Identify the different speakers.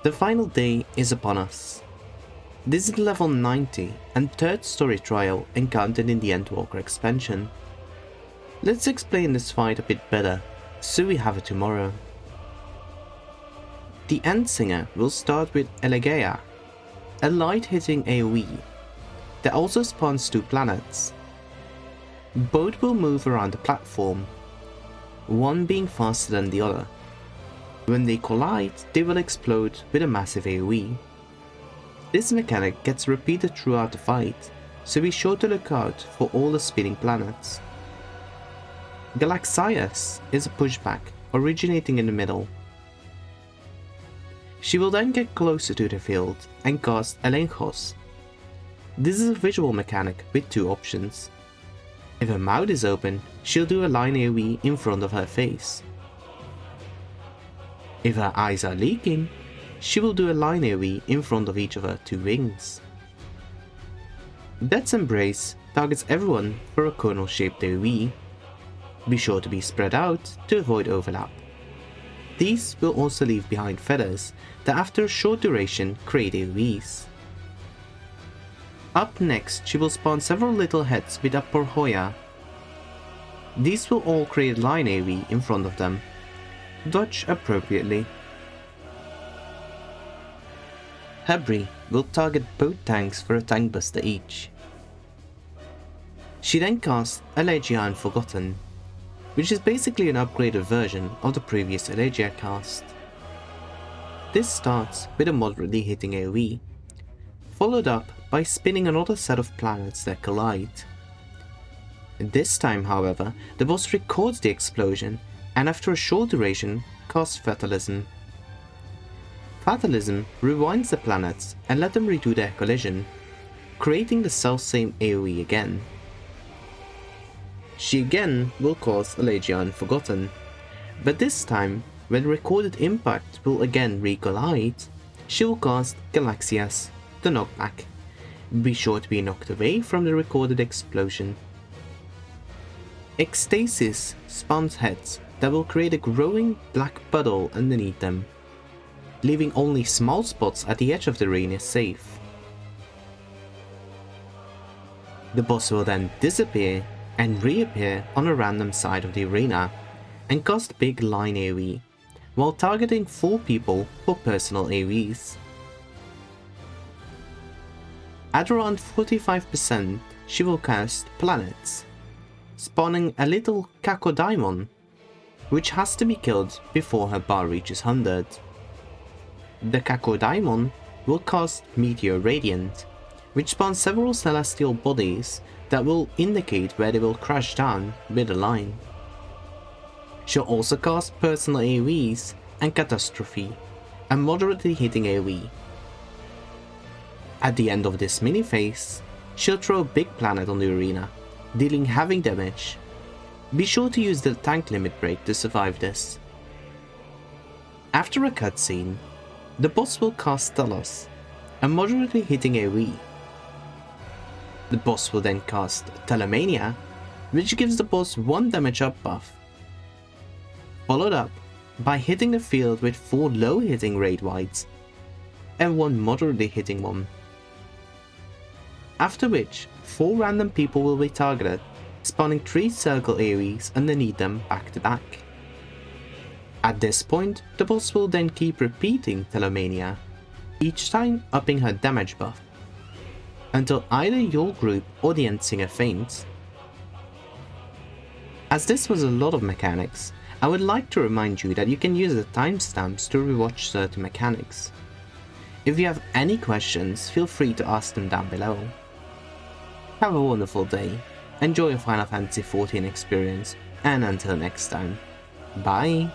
Speaker 1: The final day is upon us. This is level 90 and third story trial encountered in the Endwalker expansion. Let's explain this fight a bit better, so we have it tomorrow. The End Singer will start with Elegeia, a light-hitting AoE that also spawns 2 planets. Both will move around the platform, one being faster than the other. When they collide, they will explode with a massive AoE. This mechanic gets repeated throughout the fight, so be sure to look out for all the spinning planets. Galaxias is a pushback originating in the middle. She will then get closer to the field and cast Elenchos. This is a visual mechanic with 2 options. If her mouth is open, she'll do a line AoE in front of her face. If her eyes are leaking, she will do a line AoE in front of each of her 2 wings. Death's Embrace targets everyone for a conal-shaped AoE. Be sure to be spread out to avoid overlap. These will also leave behind feathers that after a short duration create AoEs. Up next, she will spawn several little heads with Aporrhoia. These will all create line AoE in front of them. Dodge appropriately. Hubris will target both tanks for a tank buster each. She then casts Elegeia Unforgotten, which is basically an upgraded version of the previous Elegeia cast. This starts with a moderately hitting AoE, followed up by spinning another set of planets that collide. This time, however, the boss records the explosion and after a short duration casts Fatalism. Fatalism rewinds the planets and let them redo their collision, creating the selfsame AoE again. She again will cast Elegeia Unforgotten, but this time, when recorded impact will again recollide, she will cast Galaxias, the knockback. Be sure to be knocked away from the recorded explosion. Extasis spawns heads that will create a growing black puddle underneath them, leaving only small spots at the edge of the arena safe. The boss will then disappear and reappear on a random side of the arena and cast big line AoE, while targeting 4 people for personal AoEs. At around 45%, she will cast planets, spawning a little Cacodemon, which has to be killed before her bar reaches 100. The Cacodemon will cast Meteor Radiant, which spawns several celestial bodies that will indicate where they will crash down with a line. She'll also cast personal AoEs and Catastrophe, a moderately hitting AoE. At the end of this mini phase, she'll throw a big planet on the arena, dealing heavy damage. Be sure to use the tank limit break to survive this. After a cutscene, the boss will cast Telos, a moderately hitting AoE. The boss will then cast Telomania, which gives the boss 1 damage up buff, followed up by hitting the field with 4 low hitting raid wides and 1 moderately hitting one. After which, 4 random people will be targeted, spawning 3 circle AoEs underneath them back to back. At this point, the boss will then keep repeating Telomania, each time upping her damage buff, until either your group or the End Singer faints. As this was a lot of mechanics, I would like to remind you that you can use the timestamps to rewatch certain mechanics. If you have any questions, feel free to ask them down below. Have a wonderful day, enjoy your Final Fantasy XIV experience, and until next time, bye!